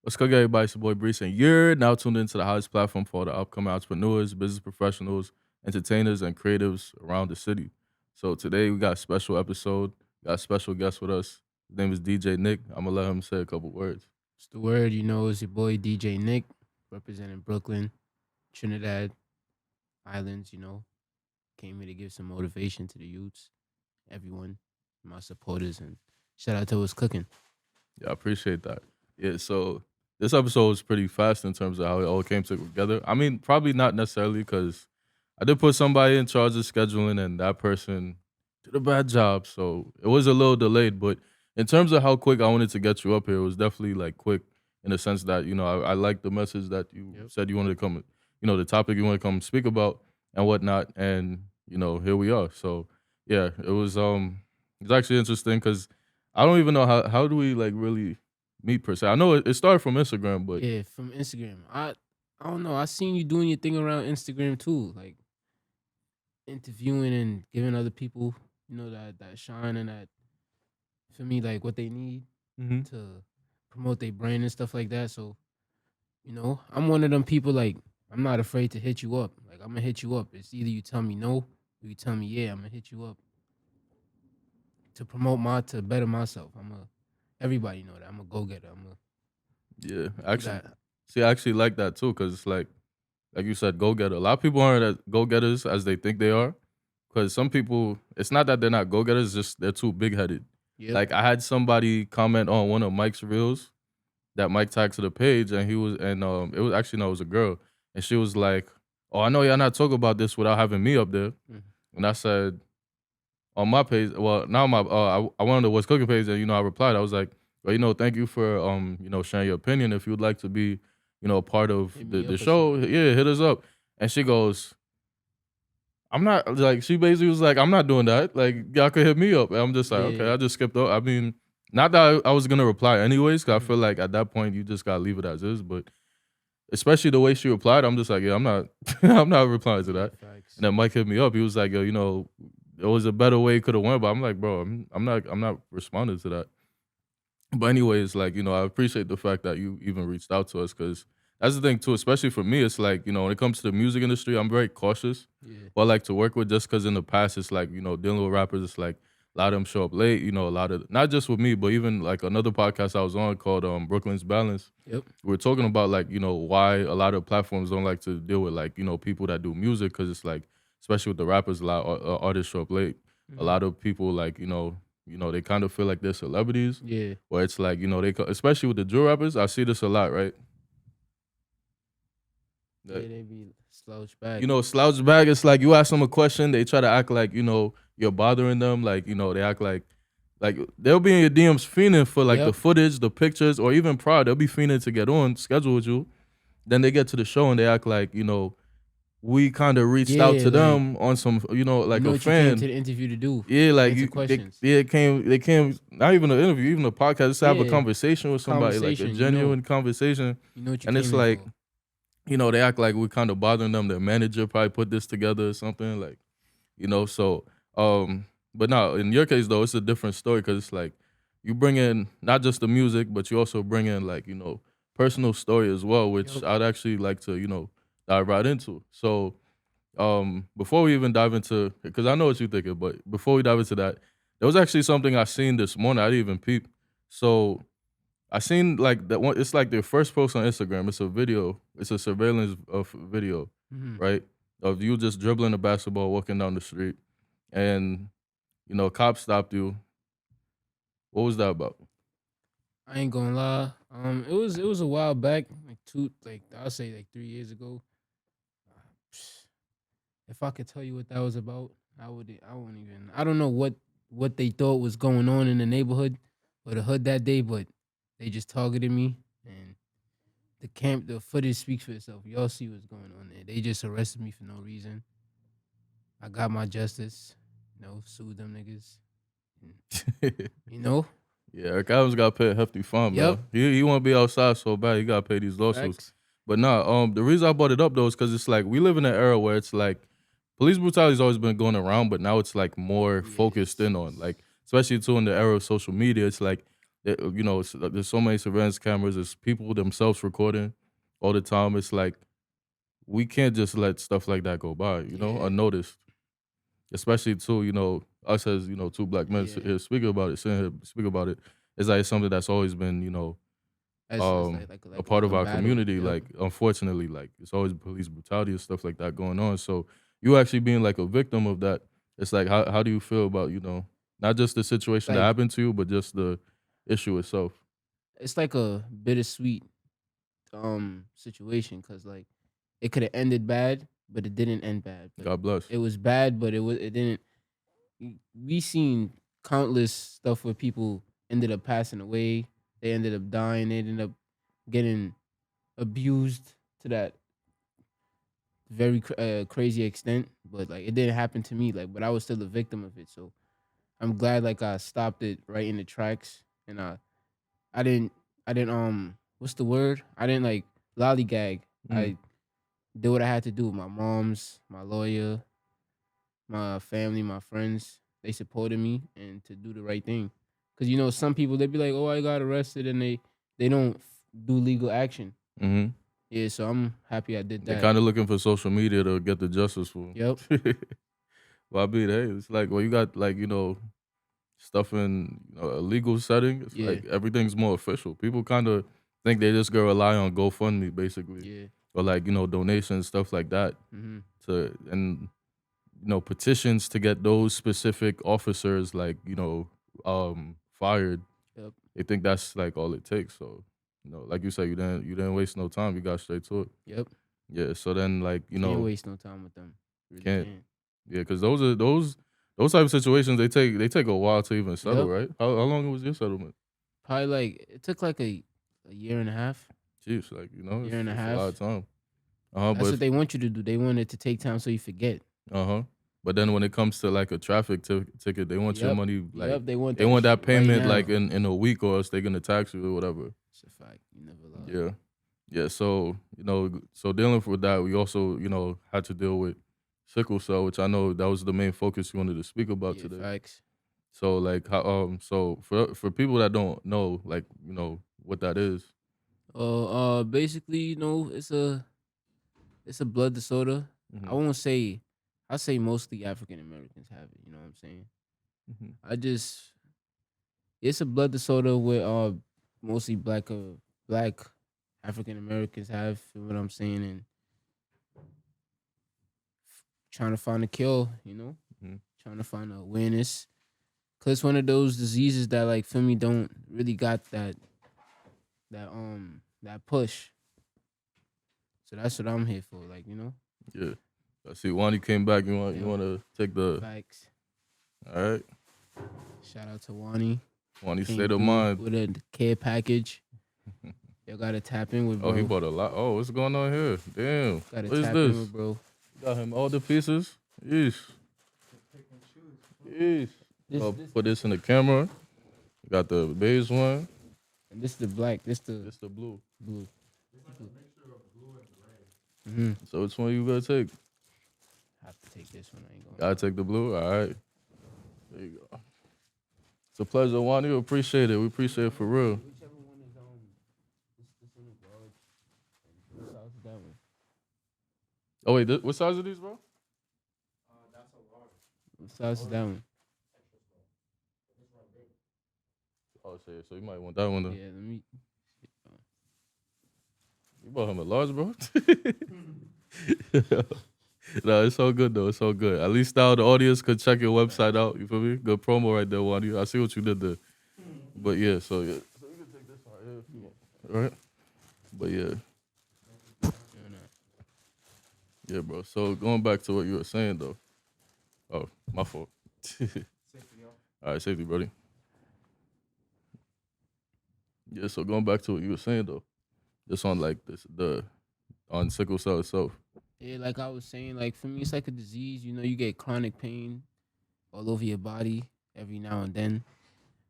What's good, everybody? It's your boy Brees, and you're now tuned into the hottest platform for the upcoming entrepreneurs, business professionals, entertainers, and creatives around the city. So today we got a special episode. We got a special guest with us. His name is DJ Nick. I'm gonna let him say a couple words. It's the word, it's your boy DJ Nick, representing Brooklyn, Trinidad Islands. Came here to give some motivation to the youths, everyone, my supporters, and shout out to us cooking. Yeah, I appreciate that. Yeah, so this episode was pretty fast in terms of how it all came together. I mean, probably not necessarily because I did put somebody in charge of scheduling, and that person did a bad job. So it was a little delayed. But in terms of how quick I wanted to get you up here, it was definitely like quick in the sense that, I like the message that you Yep. said you wanted to come, the topic you want to come speak about and whatnot. And, here we are. So yeah, it's actually interesting because I don't even know how do we like really meet per se. I know it started from Instagram, but Yeah, from Instagram. I don't know. I seen you doing your thing around Instagram too, like interviewing and giving other people, that shine and that for me, like what they need Mhm. to promote their brand and stuff like that. So, I'm one of them people like I'm not afraid to hit you up. Like I'm gonna hit you up. It's either you tell me no or you tell me yeah, I'm gonna hit you up to promote to better myself. Everybody know that. I'm a go getter. I'm a yeah, do actually, that. see, I actually like that too because it's like you said, go getter. A lot of people aren't as go getters as they think they are. Because some people, it's not that they're not go getters, just they're too big headed. Yep. Like I had somebody comment on one of Mike's reels that Mike tagged to the page, and it was actually no, it was a girl, and she was like, "Oh, I know y'all not talking about this without having me up there," Mhm. and I said on my page, well, now I went on the What's Cooking page, and I replied, I was like, "Well, thank you for sharing your opinion. If you'd like to be, a part of Hit the me the up or show, something. yeah, hit us up." And she goes, "I'm not like." She basically was like, "I'm not doing that. Like, y'all could hit me up." And I'm just like, okay, Yeah. I just skipped over. I mean, not that I was gonna reply anyways, because I Mhm. feel like at that point you just gotta leave it as is. But especially the way she replied, I'm just like, yeah, I'm not, I'm not replying to Yeah. that. And Facts. then Mike hit me up. He was like, yo, it was a better way it could have went, but I'm like, bro, I'm not responding to that. But anyways, like, I appreciate the fact that you even reached out to us because that's the thing too, especially for me, it's like, when it comes to the music industry, I'm very cautious Yeah. who I like to work with just because in the past it's like, dealing with rappers, it's like a lot of them show up late, a lot of not just with me, but even like another podcast I was on called Brooklyn's Balance. Yep. We are talking about like, why a lot of platforms don't like to deal with like, people that do music because it's like, especially with the rappers, a lot of artists show up late. A Mhm. lot of people like, they kind of feel like they're celebrities Yeah. where it's like, especially with the drill rappers, I see this a lot, right? Yeah. That, They be slouch back. slouch bag, it's like you ask them a question, they try to act like, you're bothering them. Like, they act like they'll be in your DMs fiending for like the Yep. footage, the pictures, or even prior, they'll be fiending to get on schedule with you. Then they get to the show and they act like, we kind of reached out Yeah. to Like them on some, you like know a what you came to fan. the interview to do. Yeah, like Answer questions. they came not even an interview, even a podcast, just to have a Yeah. conversation with somebody, like a Conversation. genuine conversation. You know what you And it's came in like, for. they act like we're kind of bothering them. Their manager probably put this together or something, like, so but no, in your case though, it's a different story because it's like you bring in not just the music, but you also bring in like, personal story as well, which Yep. I'd actually like to, dive right into. So before we even dive into, because I know what you're thinking, but before we dive into that, there was actually something I seen this morning. I didn't even peep. So I seen like that one. It's like their first post on Instagram. It's a video. It's a surveillance of video, Mhm. right? Of you just dribbling a basketball, walking down the street, and cops stopped you. What was that about? I ain't gonna lie. It was a while back, like I'll say like 3 years ago. If I could tell you what that was about, I won't even. I don't know what they thought was going on in the neighborhood or the hood that day, but they just targeted me and the footage speaks for itself. Y'all see what's going on there. They just arrested me for no reason. I got my justice. Sued them niggas. And, you know, Yeah, Eric Adams got to pay a hefty fine, yep. man. He want to be outside so bad. He got to pay these lawsuits. Facts. But nah, the reason I brought it up though is because it's like we live in an era where it's like police brutality's always been going around, but now it's like more focused Yes, in on yes. like, especially too in the era of social media. It's like You know, there's so many surveillance cameras. There's people themselves recording all the time. It's like we can't just let stuff like that go by, you know, Yeah. unnoticed. Especially too, you know, us as, you know, two black men Yeah. here speaking about it, sitting here speak about it. It's like something that's always been, you know, It's a part of a our battle. community. Yep. Like, unfortunately, like it's always police brutality and stuff like that going on. So you actually being like a victim of that, it's like how do you feel about, you know, not just the situation that Like happened to you, but just the issue itself? it's like a bittersweet situation because like it could have ended bad, but it didn't end bad. But God bless. it was bad, but it didn't. We seen countless stuff where people ended up passing away. They ended up dying. They ended up getting abused to that very crazy extent. But like it didn't happen to me. Like, but I was still a victim of it. So I'm glad like I stopped it right in the tracks, and I didn't what's the word? I didn't like lollygag. Mm. I did what I had to do. My mom's, my lawyer, my family, my friends, they supported me and to do the right thing. Cause you know some people they be like, oh, I got arrested, and they don't do legal action. Hmm. Yeah, so I'm happy I did They're that. kind of looking for social media to get the justice for Yep. 'em. Well, I mean, hey, it's like, well, you got like, you know, stuff in, you know, a legal setting. It's Yeah. like everything's more official. People kind of think they just gonna rely on GoFundMe basically, Yeah. or like, you know, donations, stuff like that, Mm-hmm. to and you know, petitions to get those specific officers like, you know, fired. Yep. They think that's like all it takes. So, you know, like you said, you didn't waste no time. You got straight to it. Yep. Yeah. So then, like, you Can't know, waste no time with them. Really can't. can't. Yeah, because those type of situations, they take a while to even settle, Yep. right? How long was your settlement? Probably like it took like a year and a half. Jeez, like, you know, Year and a it's a lot of half. time. Uh huh. That's But what they want you to do. They want it to take time so you forget. uh-huh. But then when it comes to like a traffic ticket, they want your Yep. money like Yep. They want they that want shit that right payment like now. in a week, or else they're gonna tax you or whatever. It's a fact. You never lie. Yeah. Yeah. So, you know, so dealing with that, we also, you know, had to deal with sickle cell, which I know that was the main focus you wanted to speak about Yeah, today. facts. So like how so for people that don't know, like, you know, what that is. Basically, you know, it's a blood disorder. I Mhm. won't say, I say mostly African Americans have it. You know what I'm saying? Mhm. I just, it's a blood disorder where mostly black African Americans have. You know what I'm saying? And trying to find a cure. You know, Mhm. trying to find awareness. Cause it's one of those diseases that like for me don't really got that push. So that's what I'm here for. Like, you know, Yeah. I see Wani came back. You yep, want to take the facts. all right. Shout out to Wani. Wani Came state of through mind. with a care package. Y'all gotta tap in with Oh, he bro. bought a lot. Oh, what's going on here? Damn. Gotta What is tap in this? with bro. Got him all the pieces. Yeesh. Yeesh. I'll This put this in the camera. Got the beige one. and this the black. This the This the blue. blue. Mm-hmm. So which one you gonna take? I have to take this one. I ain't going. Gotta take the blue. All right. There you go. It's a pleasure, Wani. We appreciate it. We appreciate it for real. Whichever one is this one is large. And what size is that one? Oh wait, what size are these, bro? What size is that one? Oh shit. So you might want that one though. Yeah, let me. You bought him a large, bro. No, it's all good though. It's all good. At least now the audience could check your website out. You feel me? Good promo right there, Wani. I see what you did there. But yeah, so yeah. So you can take this one right here if you want. All right. But yeah. Yeah, bro. So going back to what you were saying though. Oh, my fault. All right, safety, buddy. Yeah, so going back to what you were saying though. Just on like on sickle cell itself. Yeah, like I was saying, like for me, it's like a disease. You know, you get chronic pain all over your body every now and then.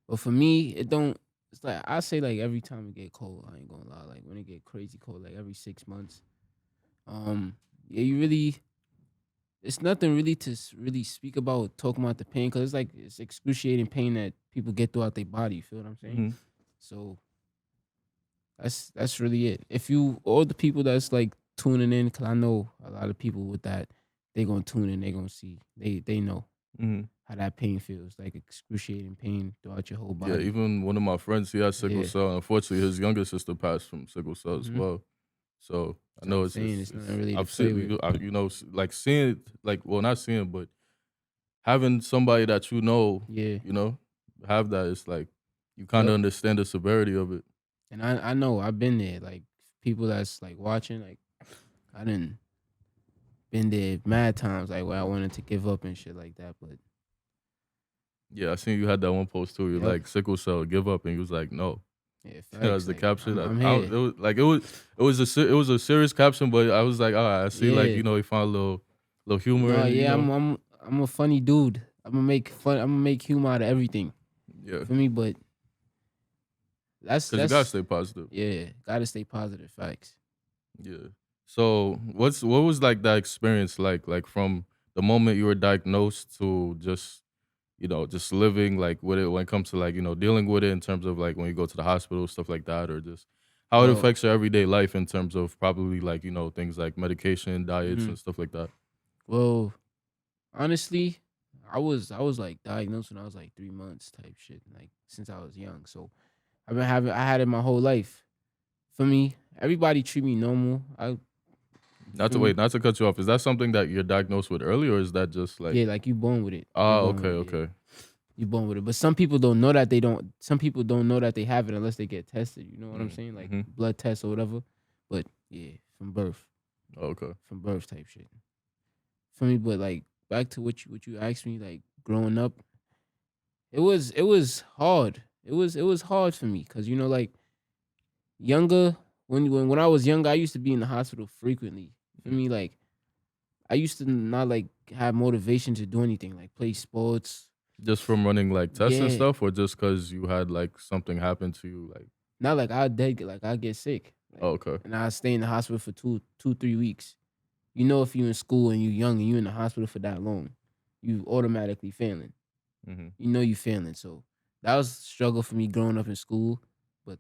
But for me, it don't. It's like I say, like every time it get cold, I ain't gonna lie. Like when it get crazy cold, like every 6 months. Yeah, you really. It's nothing really to really speak about talking about the pain because it's like it's excruciating pain that people get throughout their body. You feel what I'm saying? Mhm. So that's really it. If you all the people that's like tuning in, cause I know a lot of people with that, they gonna tune in, they gonna see, they know Hmm. how that pain feels, like excruciating pain throughout your whole Yeah, body. even one of my friends, he has sickle Yeah. cell. Unfortunately, his younger sister passed from sickle cell as Hmm. well. So I So I'm know saying it's not really to I've play seen with. like seeing it, like, well, not seeing, but having somebody that Yeah. you know, have that, it's like you kind of Yep. understand the severity of it. And I know I've been there. Like people that's like watching, like I didn't been there mad times, like where I wanted to give up and shit like that. But Yeah, I seen you had that one post too. You're yep. like sickle cell, give up, and you was like, no. Yeah, That was facts. the Like caption. I'm I don't, here. it was like it was a serious caption, but I was like, all right, I see, like, Yeah. he found a little humor No, in it, yeah, I'm a funny dude. I'm gonna make fun. I'm gonna make humor out of everything yeah, for me. But because you gotta that's stay positive. yeah. Gotta stay positive. Facts. Yeah. So what was like that experience like from the moment you were diagnosed to just just living like with it when it comes to like dealing with it in terms of like when you go to the hospital, stuff like that, or just how it Well, affects your everyday life in terms of probably like things like medication, diets, hmm and stuff like that. well, honestly, I was like diagnosed when I was like 3 months type shit. Like since I was young, so I had it my whole life. For me, everybody treat me normal. I Not for to me, wait, not to cut you off. Is that something that you're diagnosed with early, or is that just like, yeah, like you born with it. You're ah, born okay, with it. Yeah. okay. You born with it. But some people don't know that they don't. Some people don't know that they have it unless they get tested. You know what I'm saying? Like Mm-hmm. blood tests or whatever. But yeah, Okay. from birth type shit. For me, but like back to what you asked me, like growing up, it was hard. It was hard for me because like younger when I was younger, I used to be in the hospital frequently. For Mhm. me, like I used to not like have motivation to do anything, like play sports. Just from running like tests and Yeah, stuff, or just because you had like something happen to you, like, not like I dead, like I get sick, oh, like, okay. and I stay in the hospital for 3 weeks. You know, if you in school and you young and you in the hospital for that long, you automatically failing. Mm-hmm. You know you failing. So that was a struggle for me growing up in school. But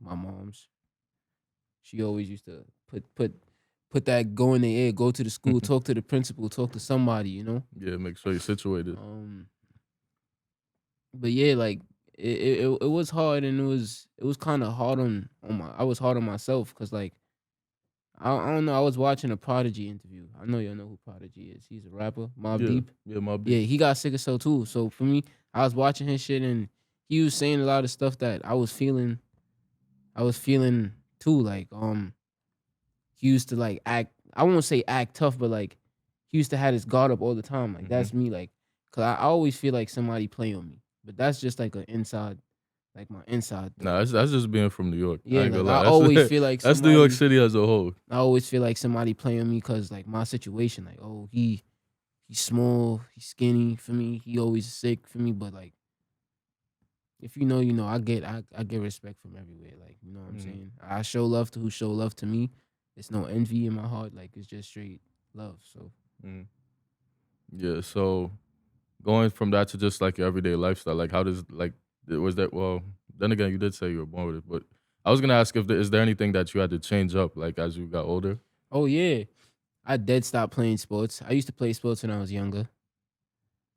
my mom's, she always used to put that go in the air, go to the school, talk to the principal, talk to somebody. Yeah, make sure you're situated. Um, but yeah, like it was hard, and it was kind of hard on my. I was hard on myself because like I don't know. I was watching a Prodigy interview. I know y'all know who Prodigy is. He's a rapper, Mob Yeah, Deep. yeah, Mob Yeah, Deep. he got sick of cell too. So for me, I was watching his shit and he was saying a lot of stuff that I was feeling. I was feeling too. Like he used to like act. I won't say act tough, but like he used to have his guard up all the time. Like Mm-hmm. that's me. Like, cause I always feel like somebody play on me. But that's just like an inside, like my inside thought. Nah, that's just being from New York. I Yeah, ain't like gonna I lie. always feel like That's New York somebody. City as a whole. I always feel like somebody play on me because like my situation. Like he's small, he's skinny for me. He always sick for me. But like if you know, you know. I get respect from everywhere. Like what I'm Mm-hmm. saying. I show love to who show love to me. It's no envy in my heart. Like it's just straight love. So Mm-hmm. Yeah. So going from that to just like your everyday lifestyle, like how does like was that? Well, then again, you did say you were born with it, but I was gonna ask if is there anything that you had to change up like as you got older? oh yeah, I dead stopped playing sports. I used to play sports when I was younger.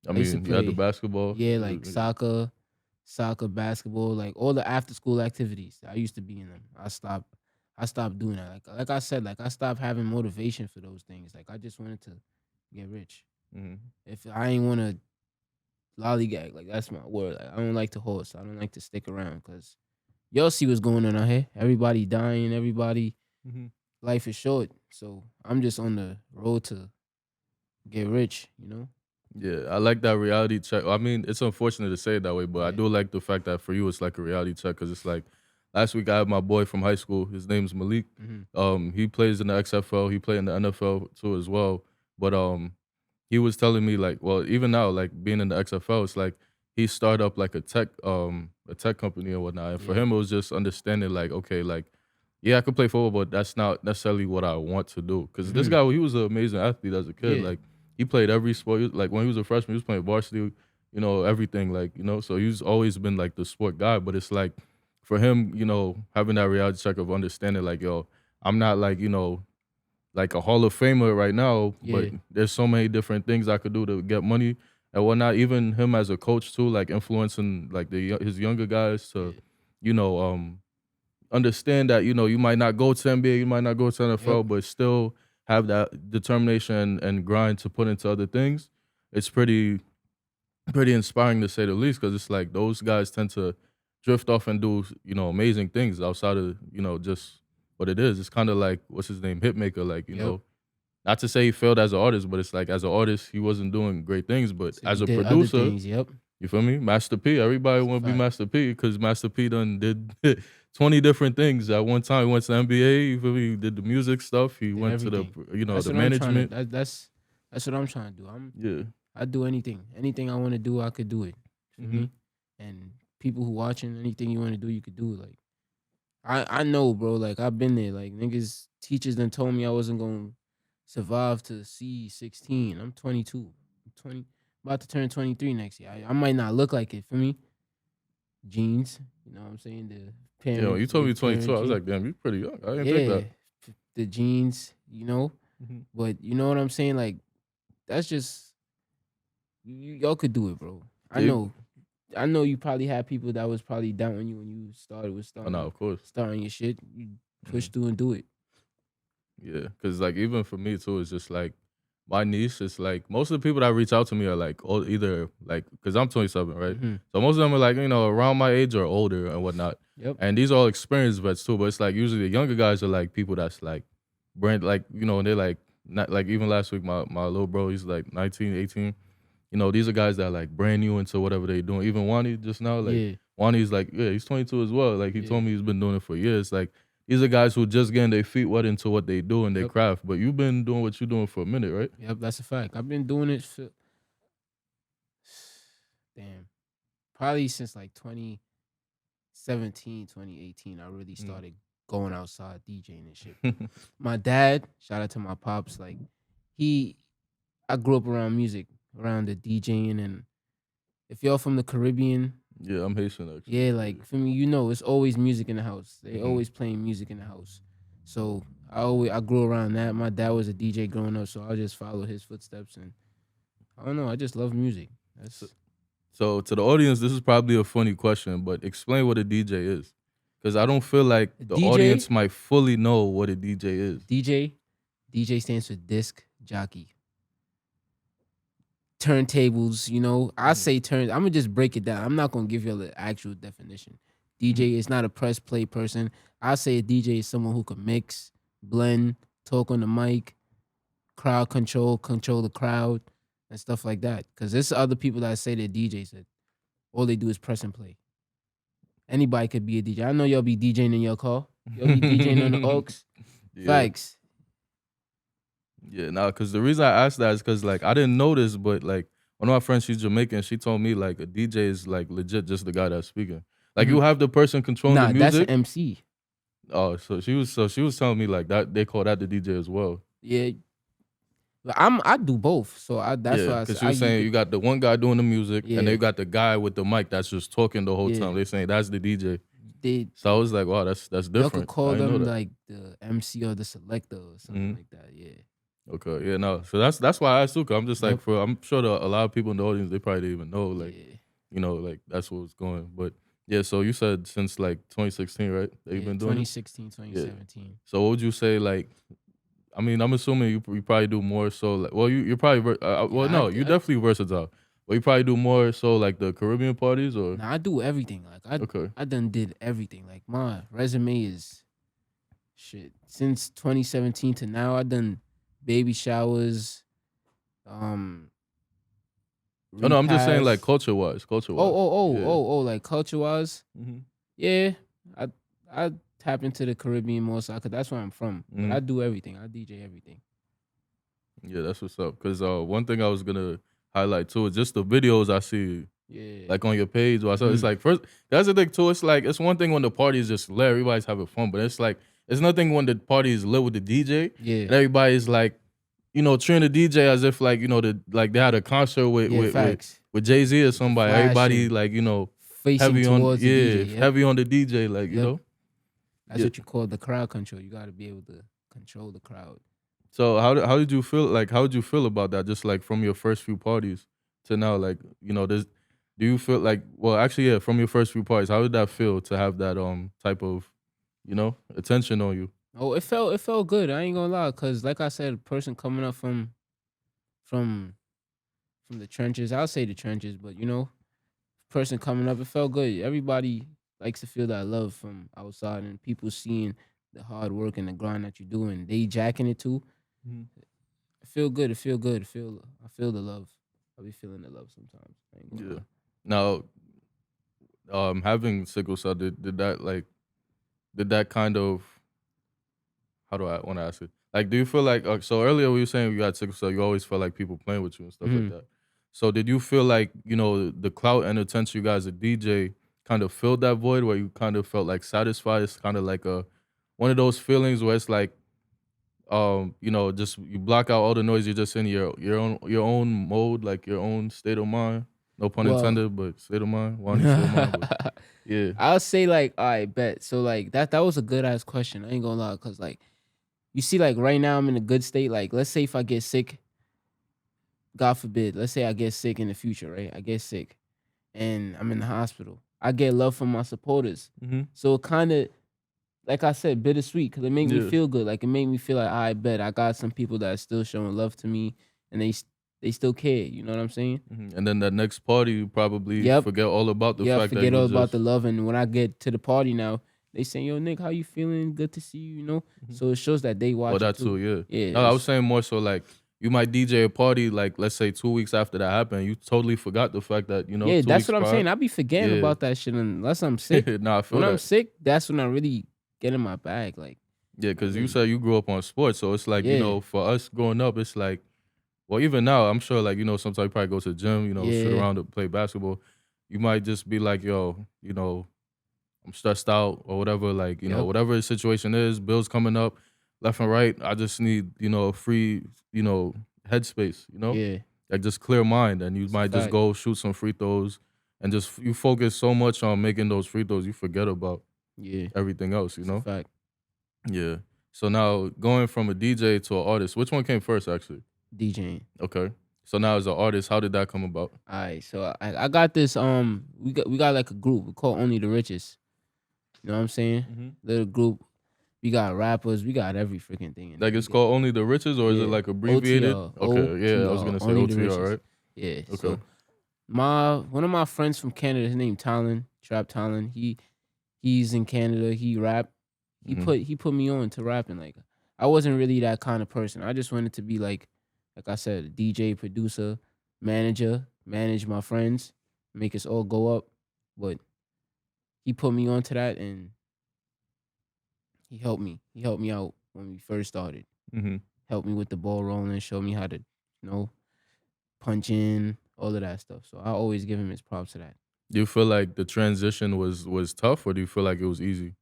I I used to mean, you had the play basketball. yeah like soccer, basketball, like all the after school activities. I used to be in them. I stopped doing that. Like I said, like I stopped having motivation for those things. Like I just wanted to get rich. Mm-hmm. If I ain't want to lollygag, like that's my word. Like I don't like to horse. I don't like to stick around because y'all see what's going on out here. Everybody dying. Everybody Mm-hmm. life is short. So I'm just on the road to get rich. Yeah, I like that reality check. I mean, it's unfortunate to say it that way, but I Yeah. do like the fact that for you, it's like a reality check because it's like last week I had my boy from high school. His name's Malik. Hmm. He plays in the XFL. He played in the NFL too as well. But he was telling me like, well, even now, like being in the XFL, it's like he started up like a tech company and whatnot. And for Yeah. him, it was just understanding like, okay, like, yeah, I could play football, but that's not necessarily what I want to do. Because this Hmm. guy, he was an amazing athlete as a kid. Yeah. Like he played every sport. Like when he was a freshman, he was playing varsity, everything. Like so he's always been like the sport guy. But it's like for him, having that reality check of understanding, like, yo, I'm not like, like a Hall of Famer right now, but Yeah. there's so many different things I could do to get money and whatnot. Even him as a coach too, like influencing like his younger guys to, Yeah. understand that you might not go to NBA, you might not go to NFL, Yep. but still have that determination and grind to put into other things. It's pretty inspiring to say the least, because it's like those guys tend to drift off and do amazing things outside of just what it is. It's kind of like, what's his name, Hitmaker, like Yep. not to say he failed as an artist, but it's like as an artist he wasn't doing great things, but So as he a did other producer, things. Yep. you feel me? Master P. Everybody That's a want to be fact. Master P because Master P done did 20 different things at one time. He went to the NBA. You feel me? He did the music stuff. He Did went to the everything. That's the what I'm trying management. to. That's what I'm trying to do. Yeah. I do anything. Anything I want to do, I could do it. Feel hmm me? And people who watching, anything you want to do, you could do. Like I know, bro. Like I've been there. Like niggas, teachers done told me I wasn't gonna survive to see 16. I'm 22. I'm 20, about to turn 23 next year. I might not look like it for me. Jeans, you know what I'm saying? The Yeah. When parent, you told me big 22, parent I was jeans. like, damn, you pretty young. I didn't think Yeah, that. the jeans, you know. Mhm. But you know what I'm saying? Like that's just y'all could do it, bro. Yeah. I know you probably had people that was probably doubting you when you Oh, no, of course. starting your shit. You push Mhm. through and do it. Yeah, because like even for me too, it's just like my niche. It's like most of the people that reach out to me are like either like, because I'm 27, right? Mm-hmm. So most of them are like around my age or older and whatnot. Yep. And these are all experienced vets too. But it's like usually the younger guys are like people that's like brand, like and they're like not like, even last week my little bro, he's like 19, 18. These are guys that are like brand new into whatever they're doing. Even Wani just now, like Yeah. Wani's like, yeah, he's 22 as well. Like he Yeah. told me he's been doing it for years. Like these are guys who just getting their feet wet into what they do and their Yep. craft. But you've been doing what you're doing for a minute, right? Yep. That's a fact. I've been doing it for damn, probably since like 2017, 2018. I really started going outside DJing and shit. My dad, shout out to my pops, like I grew up around music, around the DJing, and if y'all from the Caribbean, Yeah, I'm Haitian actually. yeah, like for me, it's always music in the house. They always playing music in the house. So I grew around that. My dad was a DJ growing up, so I just followed his footsteps, and I don't know, I just love music. That's So to the audience, this is probably a funny question, but explain what a DJ is. Because I don't feel like the DJ? audience might fully know what a DJ is. DJ stands for disc jockey. Turntables, I say I'm gonna just break it down. I'm not gonna give you the actual definition. DJ is not a press play person. I say a DJ is someone who can mix, blend, talk on the mic, crowd control the crowd, and stuff like that. Because there's other people that say they're DJs that all they do is press and play. Anybody could be a DJ. I know y'all be DJing in your car. Y'all be DJing on the aux. Yeah. Facts. Yeah, nah, because the reason I asked that is because like I didn't know this, but like one of my friends, she's Jamaican. She told me like a DJ is like legit just the guy that's speaking. Like you have the person controlling the Nah, that's music. an MC. Oh, so she was telling me like that they call that the DJ as well. Yeah. But I do both. So that's why I because said she was saying you got the one guy doing the music, and then Yeah. you got the guy with the mic that's just talking the whole Yeah. time. They're saying that's the DJ. they So I was like, wow, that's y'all different. could call I didn't know them that. like the MC or the selector or something like that. Yeah. Okay, yeah, no. So that's why I asked too. 'Cause I'm just like, Yep. I'm sure that a lot of people in the audience, they probably didn't even know, like, yeah. like that's what was going. But yeah, so you said since like 2016, right? That you've been doing it? 2016, 2017. So what would you say, like, I mean, I'm assuming you probably do more so, like, well, you're probably, well, Yeah, no, you're definitely versatile. But you probably do more so, like, the Caribbean parties, or? Nah, I do everything. Like Okay. I done did everything. Like my resume is shit. Since 2017 to now, I done baby showers, Oh, no, I'm just saying, like, repasts. culture-wise. Oh, like culture wise. hmm Yeah, I tap into the Caribbean more so because that's where I'm from. But I do everything. I DJ everything. Yeah, that's what's up. Because one thing I was going to highlight, too, is just the videos I see, Yeah. like, on your page. Or I saw, it's like, first, that's the thing, too. It's like, it's one thing when the party is just lit, everybody's having fun. But it's like, it's nothing when the party is lit with the DJ. Yeah. And everybody's like, treating the DJ as if like, they had a concert with facts. with Jay-Z or somebody. Flashing. Everybody like, facing towards the DJ. Yep. heavy on the DJ, like you Yep. know. That's Yeah. what you call the crowd control. You got to be able to control the crowd. So how did you feel? Like how did you feel about that? Just like from your first few parties to now, like you know, do you feel like well, actually, yeah, from your first few parties, how did that feel to have that type of you know attention on you? Oh, it felt good. I ain't gonna lie, cause like I said, a person coming up from the trenches. I'll say the trenches, but you know, person coming up, it felt good. Everybody likes to feel that love from outside, and people seeing the hard work and the grind that you do, and they jacking it too. Mhm. It feel good. It feel good. I feel the love. I be feeling the love sometimes. I ain't gonna Yeah. lie. Now, having sickle cell, did that kind of how do I want to ask it? Like, do you feel like so earlier we were saying you got sickle cell, you always felt like people playing with you and stuff like Mhm. that. So did you feel like you know the clout and attention you guys a DJ kind of filled that void where you kind of felt like satisfied? It's kind of like a one of those feelings where it's like you know just you block out all the noise, you're just in your own mode, like your own state of mind. No pun Well, intended, but state of mind, one state of mind. But yeah, I'll say like, all right, bet. So like that was a good ass question. I ain't gonna lie, cause like you see, like right now I'm in a good state. Like let's say if I get sick, God forbid, let's say I get sick in the future, right? I get sick and I'm in the hospital. I get love from my supporters. hmm So it kind of, like I said, bittersweet because it make me yeah. feel good. Like it made me feel like I bet I got some people that are still showing love to me and they still care. You know what I'm saying? And then that next party, you probably Yep. forget all about the Yeah, fact that forget you all was about just the love. And when I get to the party now, they say, "Yo, Nick, how you feeling? Good to see you." You know, Mhm. so it shows that they well watch it that too, too. yeah. Yeah, No, I was saying more so like you might DJ a party like let's say 2 weeks after that happened, you totally forgot the fact that you know yeah, two that's weeks what I'm prior. saying. I be forgetting Yeah, about that shit unless I'm sick. nah, I feel When I'm that. sick, that's when I really get in my bag. Like, Yeah, I because you really, said you grew up on sports, so it's like you yeah, know for us growing up, it's like well even now I'm sure like you know sometimes you probably go to the gym, you know, shoot yeah, around to play basketball. You might just be like yo, you know, I'm stressed out or whatever, like, you know, yep, whatever the situation is, bills coming up left and right. I just need, you know, a free, you know, headspace, you know? yeah. Like just clear mind. And you It's a might just fact. go shoot some free throws and just you focus so much on making those free throws, you forget about Yeah, everything else, you it's a know? fact. Yeah. So now going from a DJ to an artist, which one came first actually? DJing. Okay. So now as an artist, how did that come about? All right, so I got this. We got like a group. We call Only the Richest. You know what I'm saying? Mm-hmm. Little group. We got rappers. We got every freaking thing in there. Like We it's get called Only the Riches or is it yeah. like abbreviated? OTR. Okay. Yeah, I was OTR. gonna say Only the OTR, Richest. right? Yeah. Okay. So one of my friends from Canada, his name Talon, Trap Talon. He's in Canada. He rap. Mm-hmm. He put me on to rapping. Like I wasn't really that kind of person. I just wanted to be like I said, a DJ, producer, manager, manage my friends, make us all go up. But he put me onto that and he helped me. He helped me out when we first started. Mm-hmm. Helped me with the ball rolling, showed me how to, you know, punch in, all of that stuff. So I always give him his props to that. Do you feel like the transition was tough, or do you feel like it was easy?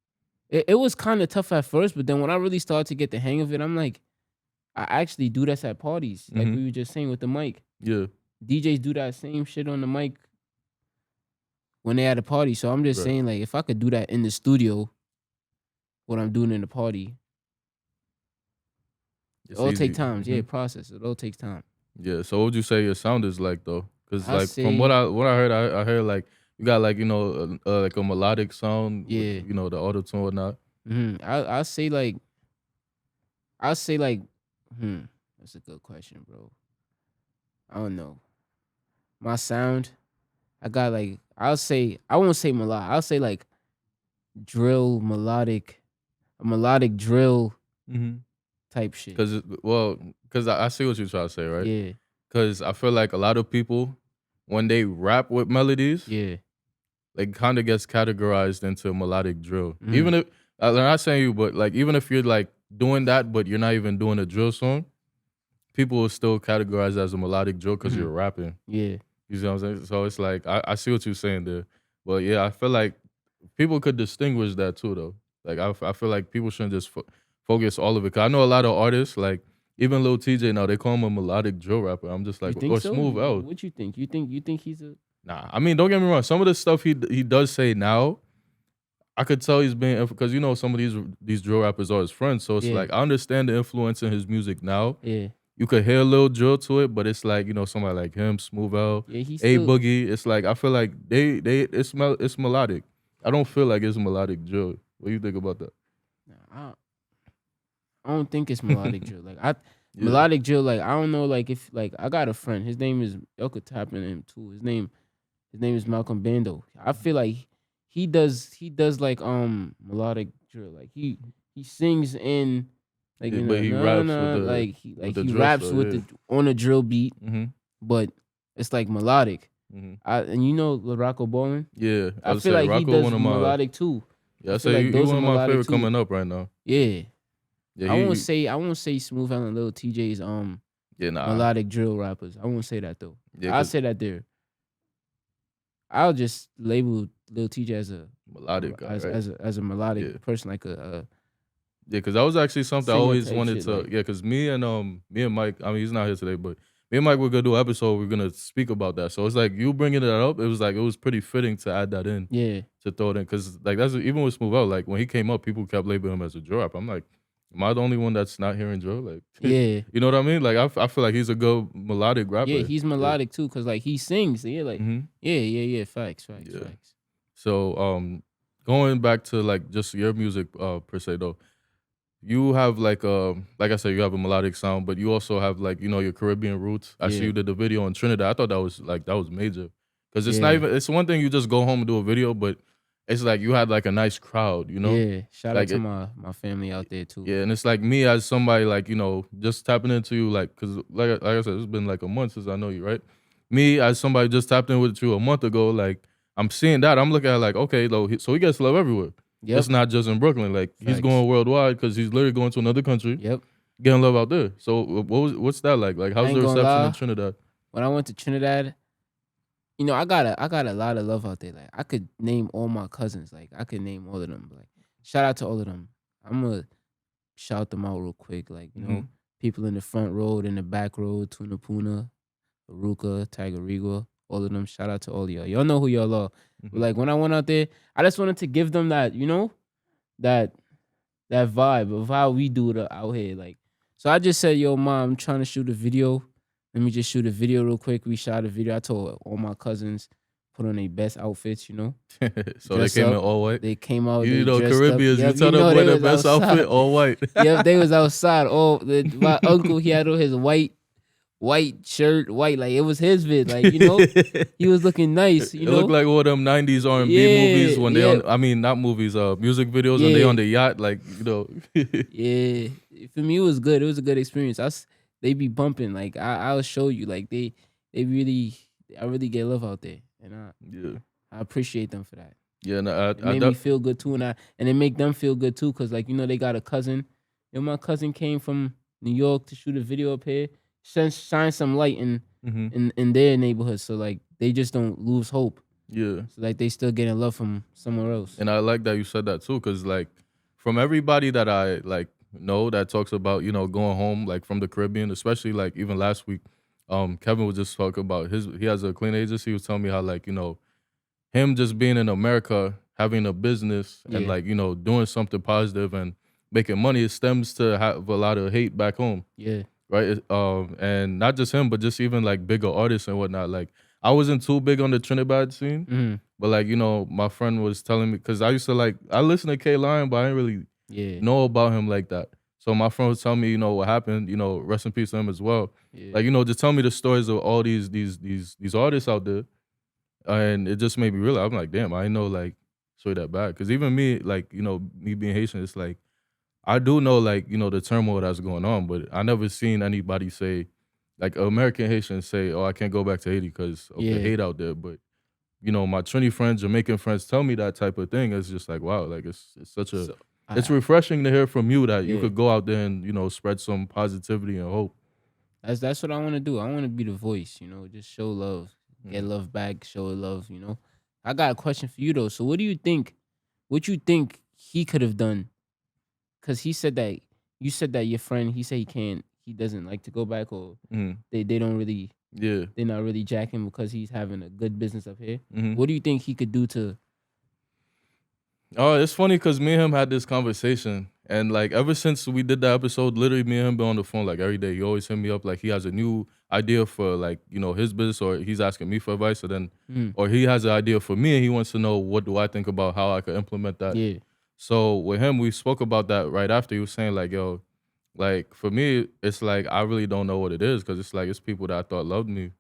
It was kind of tough at first, but then when I really started to get the hang of it, I'm like, I actually do this at parties, like Mm-hmm. we were just saying with the mic. Yeah, DJs do that same shit on the mic when they at a party. So I'm just right. saying, like, if I could do that in the studio, what I'm doing in the party, it It's all take easy. time. Mm-hmm. Yeah, process. It all takes time. Yeah. So what would you say your sound is like though? Because I like from what say, I heard, I heard like you got like you know like a melodic sound with yeah. you know the auto tune and whatnot. I say like, I say like, that's a good question, bro. I don't know. My sound, I got like, I won't say melodic. I'll say like drill melodic, a melodic drill Mm-hmm. type shit. Because I see what you're trying to say, right? Yeah, Because I feel like a lot of people when they rap with melodies, yeah. like kind of gets categorized into melodic drill. Mhm. Even if I'm not saying you, but like even if you're like doing that, but you're not even doing a drill song, people will still categorize as a melodic drill because you're rapping. Yeah. You see what I'm saying? So it's like I see what you're saying there, but yeah, I feel like people could distinguish that too, though. Like I feel like people shouldn't just focus all of it. Cause I know a lot of artists, like even Lil TJ now, they call him a melodic drill rapper. I'm just You like, think or so? Smooth L. What you think? You think he's a Nah, I mean, don't get me wrong. Some of the stuff he does say now, I could tell he's being because you know some of these drill rappers are his friends. So it's Yeah, like I understand the influence in his music now. yeah, You could hear a little drill to it, but it's like you know somebody like him, Smooth L, yeah. He A still. Boogie. It's like I feel like it's melodic. I don't feel like it's melodic drill. What do you think about that? Nah, I don't think it's melodic drill. Like Yeah, melodic drill. Like I don't know. Like if like I got a friend. His name is y'all could tap into him too. His name is Malcolm Bando. I feel like he does like melodic drill. Like he sings in like yeah, you but know he no raps no like with the he drill raps stuff. with Yeah. the on a drill beat, Mm-hmm. but it's like melodic. Mm-hmm. And you know Larocco Ballin. Yeah, I I would feel say like he Rocco does one of my melodic too. yeah. I I feel say like he those one are of my melodic favorite too. coming up right now. Yeah. Yeah, I won't say Smooth L and Lil TJ's yeah nah melodic drill rappers. I won't say that though. yeah I'll because say that I'll just label Lil TJ as a melodic guy right. as a Yeah. melodic person, like a Yeah, because that was actually something I singer always type wanted shit. to. Like Yeah, because me and Mike. I mean, he's not here today, but me and Mike we're gonna do an episode. We're gonna speak about that. So it's like you bringing that up. It was like it was pretty fitting to add that in yeah, to throw it in because like that's even with Smooth Out. Like when he came up, people kept labeling him as a drill rapper. I'm like, am I the only one that's not hearing drill? Like, yeah, you know what I mean? Like I feel like he's a good melodic yeah. rapper. He's Yeah. melodic too, cause like he sings. Yeah, like Hmm. yeah. Facts. Yeah. So going back to like just your music per se though. You have like I said, you have a melodic sound, but you also have like, you know, your Caribbean roots. I see Yeah, you did the video on Trinidad. I thought that was major. Cause it's not yeah, even it's one thing you just go home and do a video, but it's like you had like a nice crowd, you know? yeah. Shout out Like to it my family out there too. yeah, and it's like me as somebody like, you know, just tapping into you like cause like I said, it's been like a month since I know you, right? Me as somebody just tapped in with you a month ago, like I'm seeing that. I'm looking at like, okay, though, so he gets love everywhere. Yep. It's not just in Brooklyn. Like he's Facts. going worldwide because he's literally going to another country, Yep. getting love out there. So what's that like? Like I how's ain't the gonna reception in lie. Trinidad? When I went to Trinidad, you know, I got a lot of love out there. Like I could name all my cousins. Like I could name all of them. Like shout out to all of them. I'm gonna shout them out real quick. Like, you Hmm. know, people in the front row, in the back row, Tuna Puna, Aruka, Tiger Regal, all of them. Shout out to all of y'all. Y'all know who y'all are. But Hmm. like when I went out there, I just wanted to give them that, you know, that that vibe of how we do it out here. Like, so I just said, yo, mom, I'm trying to shoot a video. Let me just shoot a video real quick. We shot a video. I told all my cousins put on their best outfits, you know. So they Dress came in up. all white. They came out, You they know, dressed up. Caribbeans, you Yep, tell them they wear their was best outfit, outside. all white. Yep, they was outside. My uncle, he had on his white shirt, white, like it was his vid. Like, you know, he was looking nice, It you looked know. like all them '90s R&B Yeah, movies when they yeah, on. I mean, not movies, music videos when they yeah, on the yacht. Like you know, yeah. For me, it was good. It was a good experience. They be bumping. Like I'll show you. Like they really, I really get love out there, and yeah, I appreciate them for that. yeah. No, It made me feel good too, and it make them feel good too, cause like, you know, they got a cousin. You know, my cousin came from New York to shoot a video up here, shine some light hmm in their neighborhood, so like they just don't lose hope. yeah. So like they still getting love from somewhere else. And I like that you said that too, because like from everybody that I like know that talks about, you know, going home like from the Caribbean, especially like even last week, Kevin was just talking about he has a clean agency. He was telling me how like, you know, him just being in America, having a business and Yeah, like, you know, doing something positive and making money, it stems to have a lot of hate back home. yeah, Right? And not just him, but just even like bigger artists and whatnot. Like I wasn't too big on the Trinidad scene, mm-hmm. but like you know, my friend was telling me because I used to like I listened to K Lion, but I didn't really Yeah, know about him like that. So my friend was telling me, you know, what happened. You know, rest in peace to him as well. yeah, Like you know, just tell me the stories of all these artists out there, and it just made me realize I'm like, damn, I didn't know like so that bad. Because even me, like you know, me being Haitian, it's like. I do know, like, you know, the turmoil that's going on, but I never seen anybody say, like, American Haitians say, oh, I can't go back to Haiti because of the yeah. hate out there. But, you know, my Trini friends, Jamaican friends tell me that type of thing. It's just like, wow, like, it's such a, So it's I refreshing to hear from you that you yeah, could go out there and, you know, spread some positivity and hope. that's what I want to do. I want to be the voice. You know, just show love, get Mhm. love back, show love. You know, I got a question for you though. So what do you think? What you think he could have done? Because he said that you said that your friend, he said he can't, he doesn't like to go back, or Mhm. they don't really. Yeah. they're not really jacking because he's having a good business up here. Mm-hmm. What do you think he could do to? Oh, it's funny because me and him had this conversation, and like ever since we did that episode, literally me and him been on the phone like every day. He always hit me up like he has a new idea for like his business, or he's asking me for advice, or then or he has an idea for me and he wants to know what do I think about how I could implement that. Yeah, So with him, we spoke about that right after. He was saying like, yo, like for me, it's like I really don't know what it is because it's like it's people that I thought loved me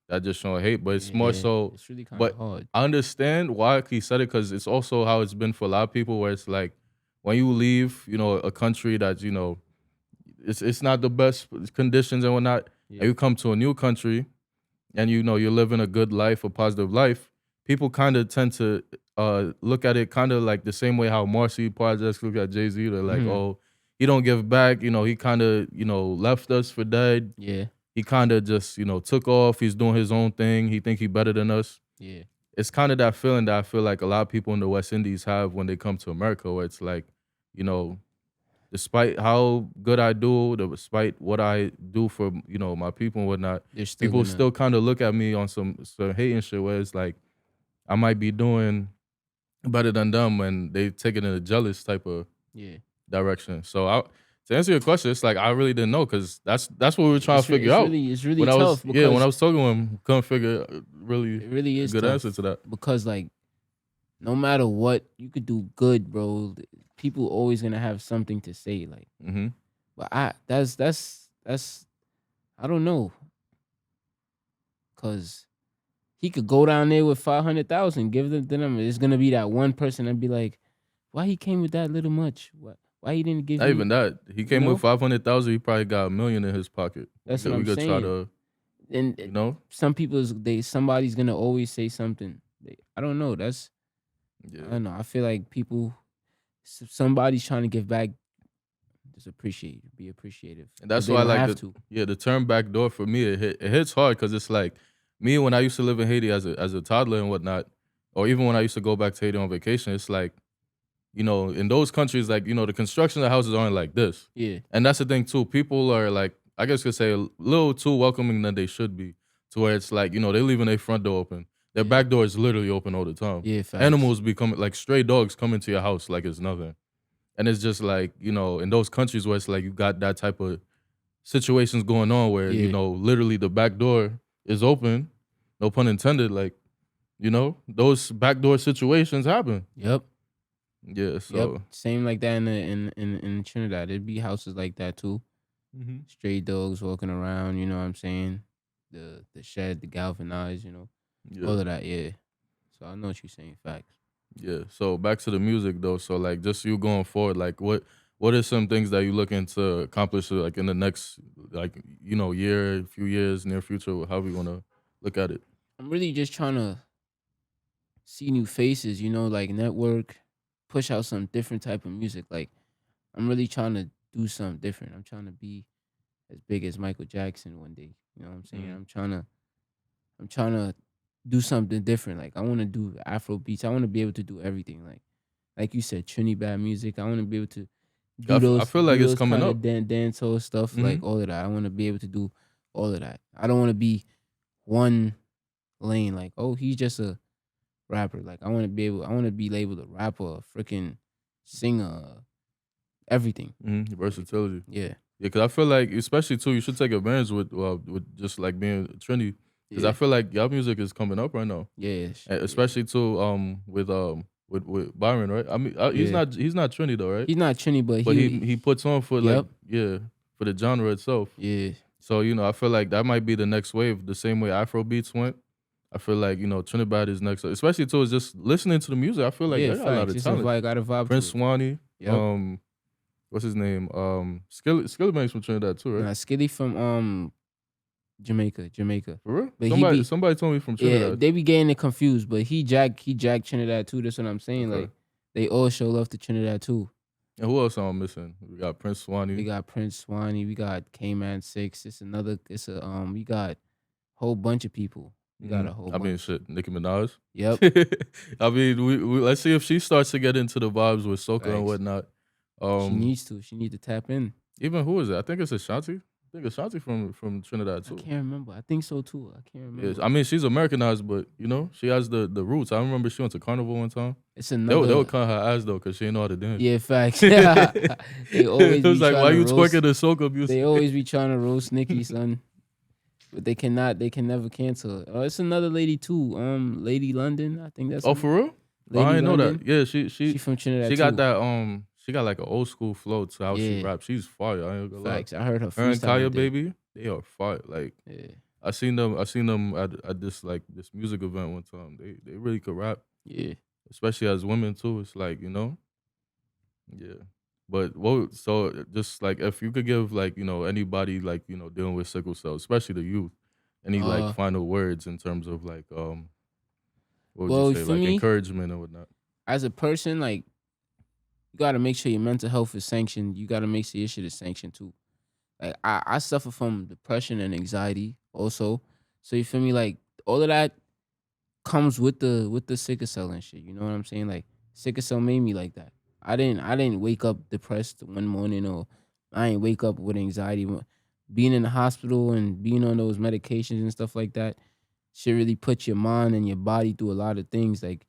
that just showing hate, but it's more yeah, so. it's really kind of But hard. I understand why he said it because it's also how it's been for a lot of people, where it's like when you leave, a country that it's not the best conditions and whatnot, Yeah, and you come to a new country, and you're living a good life, a positive life. People kind of tend to look at it kind of like the same way how Marcy projects look at Jay-Z. They're like, oh, he don't give back. He kind of left us for dead. yeah, He kind of just, took off. He's doing his own thing. He think he better than us. yeah, It's kind of that feeling that I feel like a lot of people in the West Indies have when they come to America, where it's like, despite how good I do, despite what I do for, my people and whatnot, they're still people gonna. still kind of look at me on some hating shit where it's like, I might be doing better than them when they take it in a jealous type of Yeah, direction. So to answer your question, it's like I really didn't know because that's what we were trying to figure it's out. really When I was tough because when I was talking to him, couldn't figure really it really a is good tough answer to that. because like no matter what you could do good, bro. People always gonna have something to say, like. Mm-hmm. But that's I don't know, cause he could go down there with 500,000, give them to them. It's gonna be that one person and be like, why he came with that little much? Why he didn't give Not me? even that. He came know? with 500,000. He probably got $1 million in his pocket. That's what I'm We could try saying. to, And some people's somebody's gonna always say something. I don't know. I yeah. don't know. I feel like people, somebody's trying to give back. Just be appreciative. And that's But they why I don't like have to. the term backdoor for me. It hits hard because it's like me when I used to live in Haiti as a toddler and whatnot, or even when I used to go back to Haiti on vacation. It's like in those countries, like the construction of the houses aren't like this. Yeah. And that's the thing too. People are like, I guess you could say a little too welcoming than they should be, to where it's like they're leaving their front door open. Their Yeah. back door is literally open all the time. Yeah. Facts. Animals be coming, like stray dogs come into your house like it's nothing. And it's just like, in those countries where it's like you got that type of situations going on where, Yeah. literally the back door is open, no pun intended, like, those backdoor situations happen. Yep. Yeah, so. Yep. Same like that in Trinidad. There'd be houses like that too. Mm-hmm. Stray dogs walking around, you know what I'm saying? The shed, the galvanized, Yeah. all of that, yeah. So I know what you're saying, facts. Yeah. So back to the music though. So like just you going forward, like what are some things that you looking to accomplish like in the next year, few years, near future, however you wanna look at it? I'm really just trying to see new faces, like network, push out some different type of music. Like I'm really trying to do something different. I'm trying to be as big as Michael Jackson one day. You know what I'm saying? Mhm. I'm trying to do something different. Like I want to do Afro beats. I want to be able to do everything. Like you said, Trinidad music. I want to be able to do I feel like it's coming kind up. of dancehall stuff, like Mhm. all of that. I want to be able to do all of that. I don't want to be one lane. Like, oh, he's just a rapper. Like I want to be labeled a rapper, a freaking singer, everything. Versatility. Yeah, Yeah, cause I feel like, especially too, you should take advantage with just like being trendy. Cause I yeah, feel like y'all music is coming up right now, yeah. and especially too with Byron, right? I mean, he's Yeah. not trendy though, right? He's not trendy, but But he puts on for like Yep. for the genre itself. Yeah, So I feel like that might be the next wave, the same way Afro beats went. I feel like Trinidad is next, especially too is just listening to the music. I feel like yeah. they got a lot Facts. of It's talent. got a vibe Prince to it. Swanee, Yep. what's his name? Skillet from Trinidad too, right? Nah, Skilly from Jamaica. For real? But he be Somebody told me from yeah, Trinidad. they be getting it confused, but he jacked Trinidad too. That's what I'm saying. Okay. Like they all show love to Trinidad too. And who else am I missing? We got Prince Swanee. We got Prince Swanee, we got K-Man 6. We got whole bunch of people. We got a whole bunch. I mean, shit, Nicki Minaj. Yep. I mean, we let's see if she starts to get into the vibes with soca and Facts. whatnot. She needs to tap in. Even who is it? I think it's Ashanti. I think Ashanti from Trinidad I too. can't remember. I think so too. I can't Yes, remember. I mean she's Americanized, but you know she has the roots. I remember she went to Carnival one time. It's They would another. cut her ass though because she didn't know how to dance. Yeah, facts. They always It was be like, trying why to you roast. twerking the soca They music? always be trying to roast Nicki, son. But they cannot. They can never cancel it. Oh, it's another lady too. Lady London. I think that's Oh, her name. for real? Oh, I Lady didn't know that. London. Yeah, She from she Trinidad got too. that she got like an old school flow to how she Yeah, raps. She's fire. I ain't gonna lie. facts. I heard her Her and freestyle Kaya today. baby, they are fire. Like Yeah, I seen them at this like this music event one time. They really could rap, yeah. especially as women too. It's like, you know, yeah. But what so just like if you could give like, you know, anybody like, you know, dealing with sickle cell, especially the youth, any like Uh, final words in terms of like what would you well, say, for like me, encouragement and whatnot? as a person, like you gotta make sure your mental health is sanctioned. You gotta make sure your shit is sanctioned too. Like I suffer from depression and anxiety also. So you feel me? Like all of that comes with the sickle cell and shit. You know what I'm saying? Like sickle cell made me like that. I didn't wake up depressed one morning, or I ain't wake up with anxiety. Being in the hospital and being on those medications and stuff like that, shit really puts your mind and your body through a lot of things. Like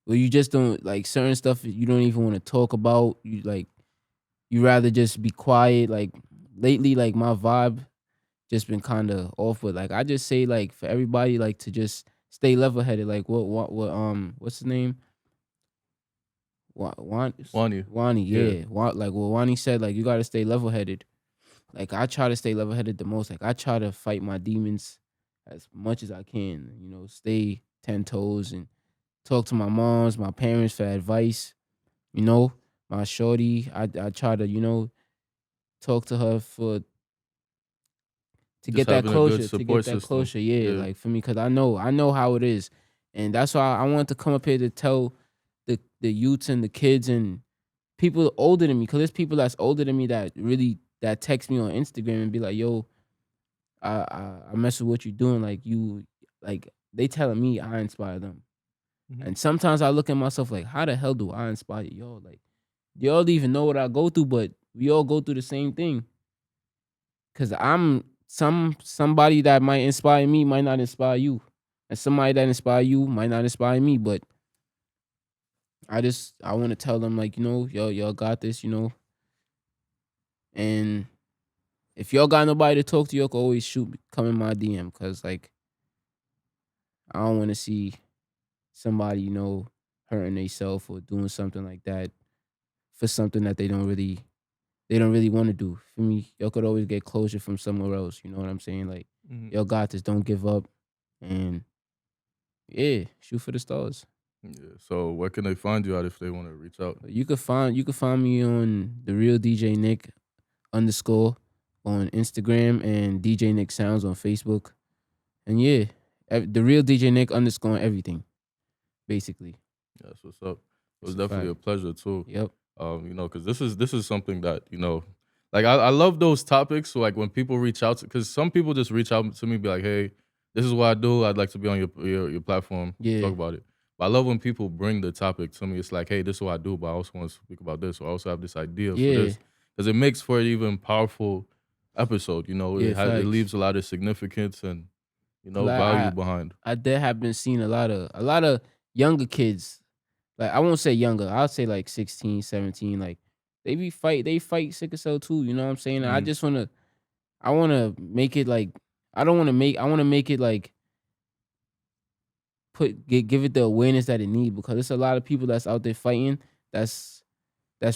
where you just don't like certain stuff you don't even want to talk about. You rather just be quiet. Like lately, like my vibe just been kind of off. But like I just say like for everybody like to just stay level headed. Like what's his name? Wanya. Wani, Yeah. yeah. Like what Wani said, like you gotta stay level headed. Like I try to stay level headed the most. Like I try to fight my demons as much as I can. You know, stay 10 toes and talk to my moms, my parents for advice. You know, my shorty, I try to talk to her for to Just get that having a good closure, to get support that system. closure. Yeah, Yeah. like for me, cause I know how it is, and that's why I wanted to come up here to tell the youths and the kids and people older than me, cause there's people that's older than me that text me on Instagram and be like, "Yo, I mess with what you're doing. Like you, like they telling me I inspire them." Mhm. And sometimes I look at myself like, how the hell do I inspire y'all? Like, y'all don't even know what I go through, but we all go through the same thing. Cause I'm somebody that might inspire me might not inspire you. And somebody that inspire you might not inspire me. But I want to tell them like, y'all got this, And if y'all got nobody to talk to, y'all can always come in my DM. Cause like I don't want to see somebody, hurting themselves or doing something like that for something that they don't really want to do. For me, y'all could always get closure from somewhere else. You know what I'm saying? Like, Mhm. y'all got this. Don't give up. And yeah, shoot for the stars. Yeah. So where can they find you at if they want to reach out? You could find me on the real DJ Nick _ on Instagram and DJ Nick Sounds on Facebook. And yeah, the real DJ Nick _ on everything, basically. That's what's up. It was It's a definitely fact. a pleasure too. Yep. You know, because this is something that, you know, like I love those topics. So like when people reach out, because some people just reach out to me, be like, hey, this is what I do. I'd like to be on your platform, Yeah. talk about it. But I love when people bring the topic to me. It's like, hey, this is what I do, but I also want to speak about this. Or I also have this idea for Yeah. this, because it makes for an even powerful episode. You know, Yeah. it Facts. leaves a lot of significance and, you Cause know, value behind. I there have been seeing a lot of younger kids. Like I won't say younger, I'll say like 16, 17. Like they fight sickle cell too, you know what I'm saying? And Mhm. I wanna make it like I wanna make it like give it the awareness that it need, because there's a lot of people that's out there fighting that's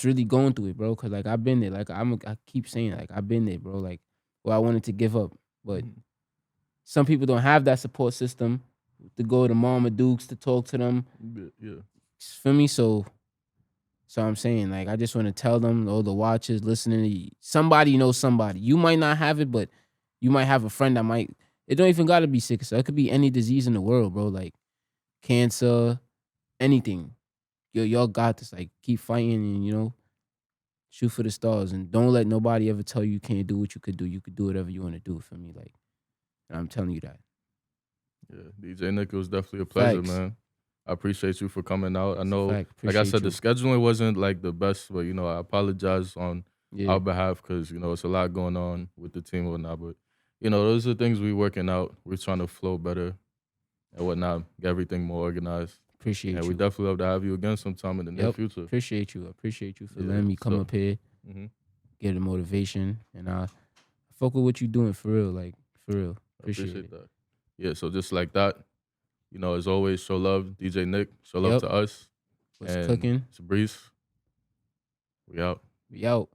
really going through it, bro. Cause like I've been there. Like I keep saying like I've been there, bro. Like where I wanted to give up. But Mhm. some people don't have that support system to go to Mama Dukes to talk to them. Yeah. For me, so I'm saying like I just want to tell them, all the watchers listening, somebody knows somebody. You might not have it, but you might have a friend that might. It don't even gotta be sick. So it could be any disease in the world, bro. Like cancer, anything. Y'all got this. Like keep fighting and shoot for the stars, and don't let nobody ever tell you can't do what you could do. You could do whatever you want to do. For me, like, and I'm telling you that. Yeah, DJ Nick, it was definitely a pleasure, Facts. man. I appreciate you for coming out. I It's a know, fact. like I Appreciate said, the you. scheduling wasn't like the best, but you know, I apologize on Yeah, our behalf because you know it's a lot going on with the team and whatnot. But you know, those are things we working out. We're trying to flow better and whatnot, get everything more organized. appreciate And we you. definitely love to have you again sometime in the near Yep, future. appreciate you. Appreciate you for Yeah. letting me come So, up here, mhm, get a motivation, and I fuck with what you doing for real. Like for real, I appreciate appreciate it. that. Yeah. So just like that, you know, as always, show love, DJ Nick. Show love Yep, to us, was and cooking. it's a breeze. We out. We out.